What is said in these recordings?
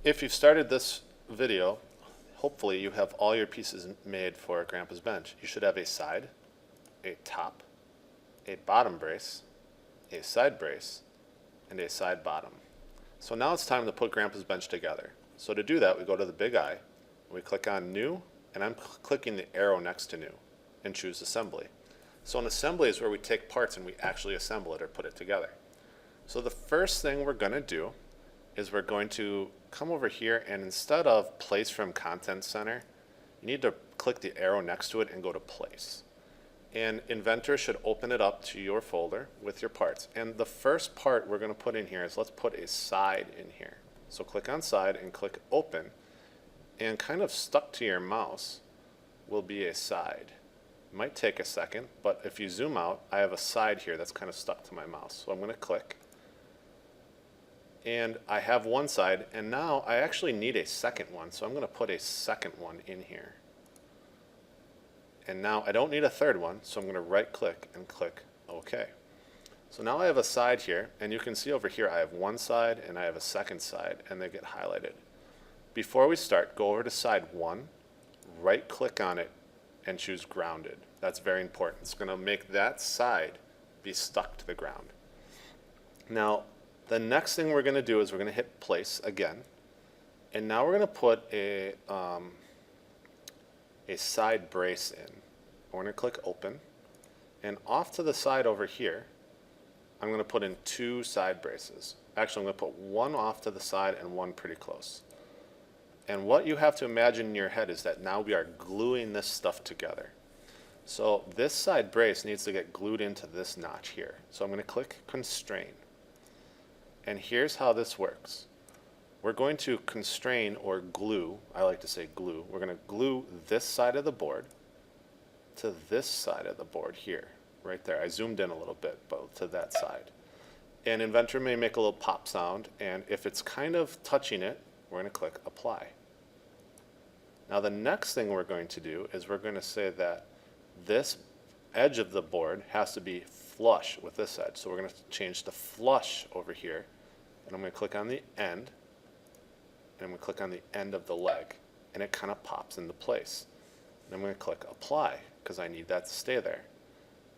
If you've started this video, hopefully you have all your pieces made for Grandpa's bench. You should have a side, a top, a bottom brace, a side brace, and a side bottom. So now it's time to put Grandpa's bench together. So to do that, we go to the big eye, we click on New, and I'm clicking the arrow next to New, and choose Assembly. So an assembly is where we take parts and we actually assemble it or put it together. So the first thing we're going to do is we're going to come over here, and instead of Place from Content Center, you need to click the arrow next to it and go to Place. And Inventor should open it up to your folder with your parts. And the first part we're going to put in here is let's put a side in here. So click on Side and click Open, and kind of stuck to your mouse will be a side. It might take a second, but if you zoom out, I have a side here that's kind of stuck to my mouse. So I'm going to click, and I have one side, and now I actually need a second one, so I'm going to put a second one in here. And now I don't need a third one, so I'm going to right click and click OK. So now I have a side here, and you can see over here I have one side and I have a second side, and they get highlighted. Before we start, go over to side 1, right click on it, and choose Grounded. That's very important. It's going to make that side be stuck to the ground. Now the next thing we're going to do is we're going to hit Place again, and now we're going to put a side brace in. We're going to click Open, and off to the side over here I'm going to put in 2 side braces. Actually, I'm going to put one off to the side and one pretty close. And what you have to imagine in your head is that now we are gluing this stuff together. So this side brace needs to get glued into this notch here. So I'm going to click Constrain. And here's how this works. We're going to constrain or glue, I like to say glue. We're going to glue this side of the board to this side of the board here, right there. I zoomed in a little bit, but to that side. And Inventor may make a little pop sound, and if it's kind of touching it, we're going to click Apply. Now the next thing we're going to do is we're going to say that this edge of the board has to be flush with this edge. So we're going to change to flush over here, and I'm going to click on the end, and I'm going to click on the end of the leg, and it kind of pops into place. And I'm going to click Apply because I need that to stay there.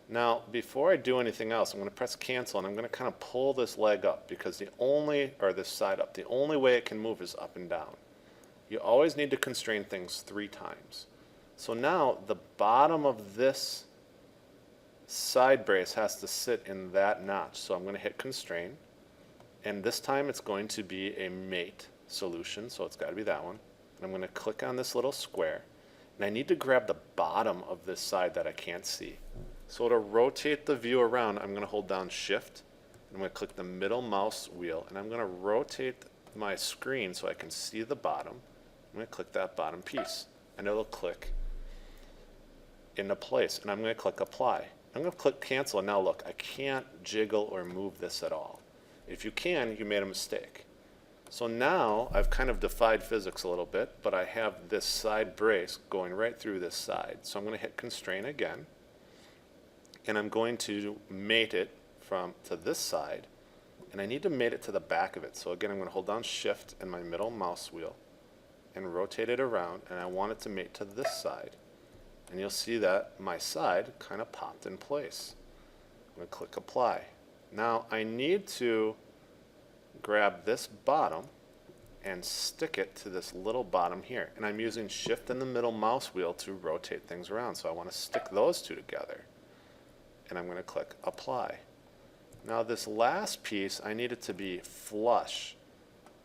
Now before I do anything else, I'm going to press Cancel, and I'm going to kind of pull this leg up because this side up, the only way it can move is up and down. You always need to constrain things 3 times. So now the bottom of this side brace has to sit in that notch. So I'm going to hit Constrain, and this time it's going to be a mate solution, so it's got to be that one. And I'm going to click on this little square, and I need to grab the bottom of this side that I can't see. So to rotate the view around, I'm going to hold down Shift, and I'm going to click the middle mouse wheel, and I'm going to rotate my screen so I can see the bottom. I'm going to click that bottom piece, and it'll click into place, and I'm going to click Apply. I'm going to click Cancel, and now look, I can't jiggle or move this at all. If you can, you made a mistake. So now I've kind of defied physics a little bit, but I have this side brace going right through this side. So I'm going to hit Constrain again, and I'm going to mate it to this side, and I need to mate it to the back of it. So again, I'm going to hold down Shift and my middle mouse wheel and rotate it around, and I want it to mate to this side. And you'll see that my side kind of popped in place. I'm going to click Apply. Now I need to grab this bottom and stick it to this little bottom here. And I'm using Shift and the middle mouse wheel to rotate things around. So I want to stick those 2 together. And I'm going to click Apply. Now this last piece, I need it to be flush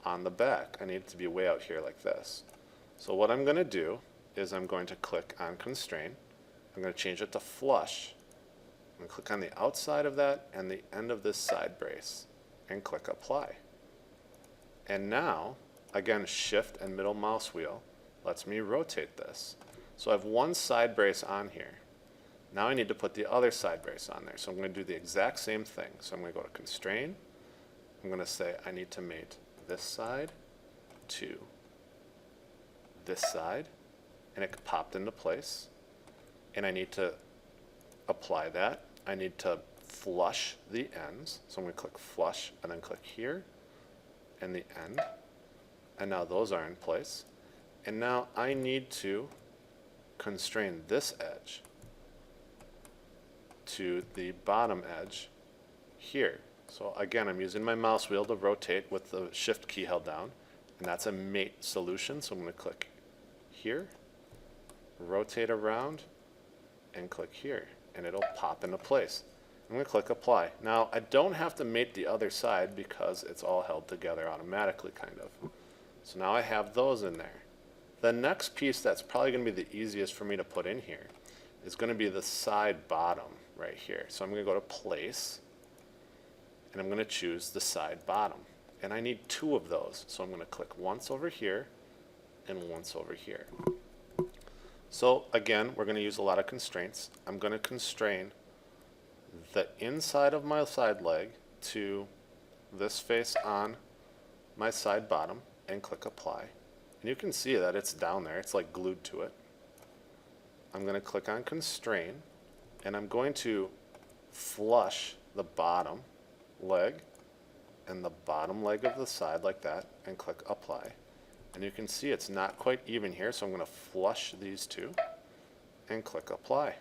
on the back. I need it to be way out here like this. So what I'm going to do is I'm going to click on Constrain. I'm going to change it to Flush. I'm going to click on the outside of that and the end of this side brace and click Apply. And now, again, Shift and middle mouse wheel lets me rotate this. So I have one side brace on here. Now I need to put the other side brace on there. So I'm going to do the exact same thing. So I'm going to go to Constrain. I'm going to say I need to mate this side to this side, and it popped into place. And I need to apply that. I need to flush the ends. So I'm going to click Flush and then click here and the end. And now those are in place. And now I need to constrain this edge to the bottom edge here. So again, I'm using my mouse wheel to rotate with the shift key held down, and that's a mate solution. So I'm going to click here, rotate around, and click here, and it'll pop into place. I'm going to click apply. Now I don't have to mate the other side because it's all held together automatically, kind of. So now I have those in there. The next piece that's probably going to be the easiest for me to put in here is going to be the side bottom right here. So I'm going to go to place, and I'm going to choose the side bottom. And I need 2 of those. So I'm going to click once over here and once over here. So again, we're going to use a lot of constraints. I'm going to constrain the inside of my side leg to this face on my side bottom and click apply. And you can see that it's down there. It's like glued to it. I'm going to click on constrain, and I'm going to flush the bottom leg and the bottom leg of the side like that and click apply. And you can see it's not quite even here, so I'm going to flush these 2 and click apply.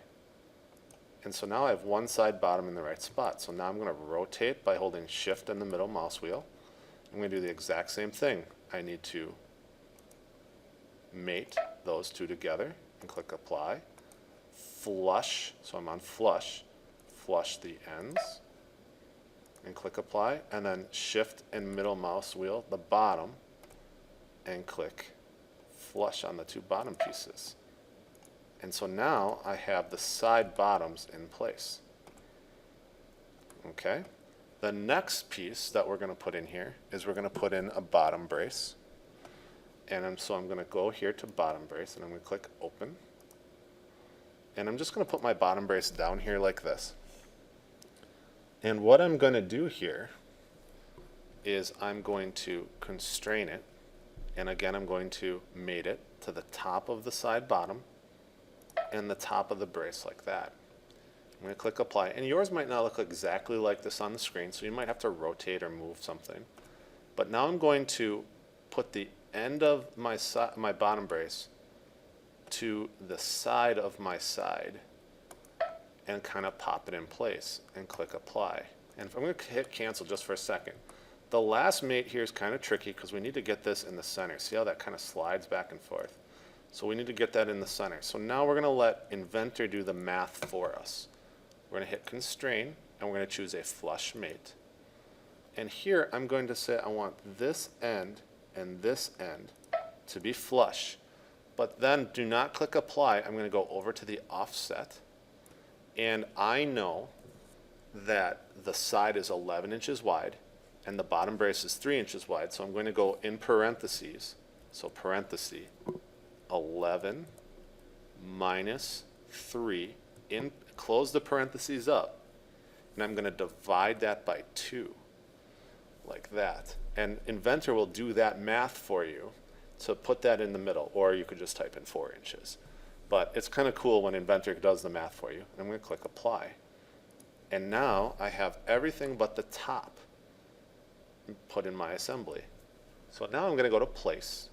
And so now I have one side bottom in the right spot. So now I'm going to rotate by holding shift and the middle mouse wheel. I'm going to do the exact same thing. I need to mate those 2 together and click apply. Flush, so I'm on flush, flush the ends and click apply, and then shift and middle mouse wheel the bottom and click flush on the 2 bottom pieces. And so now I have the side bottoms in place. Okay, the next piece that we're going to put in here is we're going to put in a bottom brace. And so I'm going to go here to bottom brace, and I'm going to click open. And I'm just going to put my bottom brace down here like this. And what I'm going to do here is I'm going to constrain it. And again, I'm going to mate it to the top of the side bottom and the top of the brace like that. I'm going to click apply. And yours might not look exactly like this on the screen, so you might have to rotate or move something. But now I'm going to put the end of my bottom brace to the side of my side and kind of pop it in place and click apply. And I'm going to hit cancel just for a second. The last mate here is kind of tricky because we need to get this in the center. See how that kind of slides back and forth? So we need to get that in the center. So now we're going to let Inventor do the math for us. We're going to hit constrain, and we're going to choose a flush mate. And here I'm going to say I want this end and this end to be flush. But then do not click apply. I'm going to go over to the offset. And I know that the side is 11 inches wide and the bottom brace is 3 inches wide. So I'm going to go in parentheses. So parenthesis 11 minus 3. Close the parentheses up. And I'm going to divide that by 2 like that. And Inventor will do that math for you to put that in the middle, or you could just type in 4 inches. But it's kind of cool when Inventor does the math for you. I'm going to click apply. And now I have everything but the top put in my assembly. So now I'm going to go to place.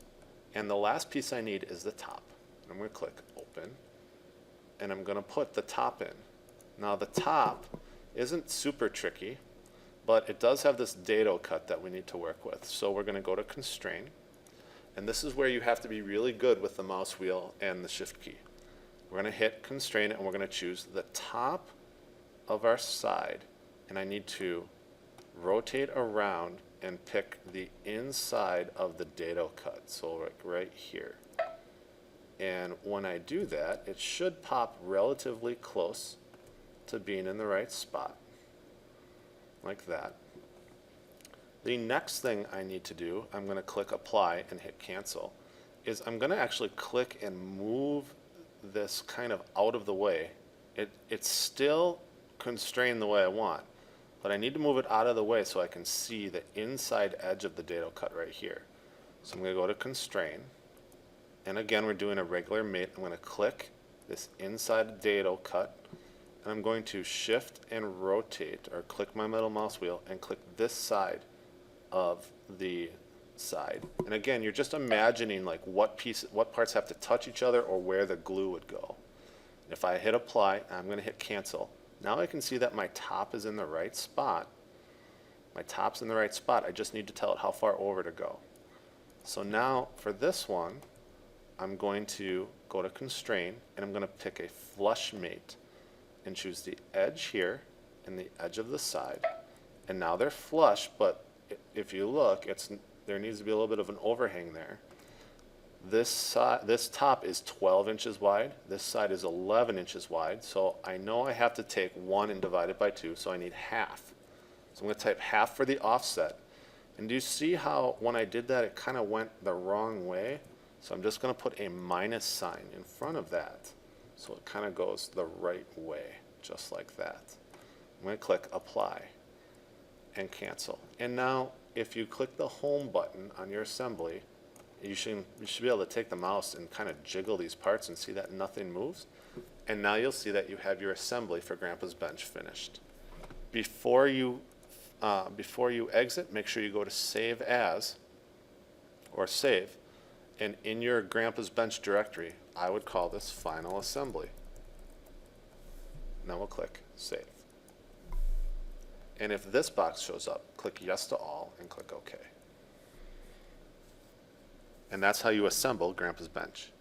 And the last piece I need is the top. And I'm going to click open. And I'm going to put the top in. Now the top isn't super tricky, but it does have this dado cut that we need to work with. So we're going to go to constrain. And this is where you have to be really good with the mouse wheel and the shift key. We're going to hit constrain, and we're going to choose the top of our side. And I need to rotate around and pick the inside of the dado cut. So like right here. And when I do that, it should pop relatively close to being in the right spot. Like that. The next thing I need to do, I'm going to click apply and hit cancel, is I'm going to actually click and move this kind of out of the way. It's still constrained the way I want, but I need to move it out of the way so I can see the inside edge of the dado cut right here. So I'm going to go to constrain, and again we're doing a regular mate. I'm going to click this inside dado cut, and I'm going to shift and rotate, or click my middle mouse wheel and click this side of the side. And again, you're just imagining like what parts have to touch each other or where the glue would go. If I hit apply, I'm going to hit cancel. Now I can see that my top is in the right spot. My top's in the right spot. I just need to tell it how far over to go. So now for this one, I'm going to go to constrain and I'm going to pick a flush mate and choose the edge here and the edge of the side. And now they're flush, but if you look, there needs to be a little bit of an overhang there. This top is 12 inches wide. This side is 11 inches wide. So I know I have to take 1 and divide it by 2, so I need half. So I'm going to type half for the offset. And do you see how when I did that, it kind of went the wrong way? So I'm just going to put a minus sign in front of that. So it kind of goes the right way, just like that. I'm going to click apply and cancel. And now if you click the home button on your assembly, you should be able to take the mouse and kind of jiggle these parts and see that nothing moves. And now you'll see that you have your assembly for Grandpa's Bench finished. Before you exit, make sure you go to Save As or Save. And in your Grandpa's Bench directory, I would call this Final Assembly. Now we'll click Save. And if this box shows up, click Yes to All and click OK. And that's how you assemble Grandpa's Bench.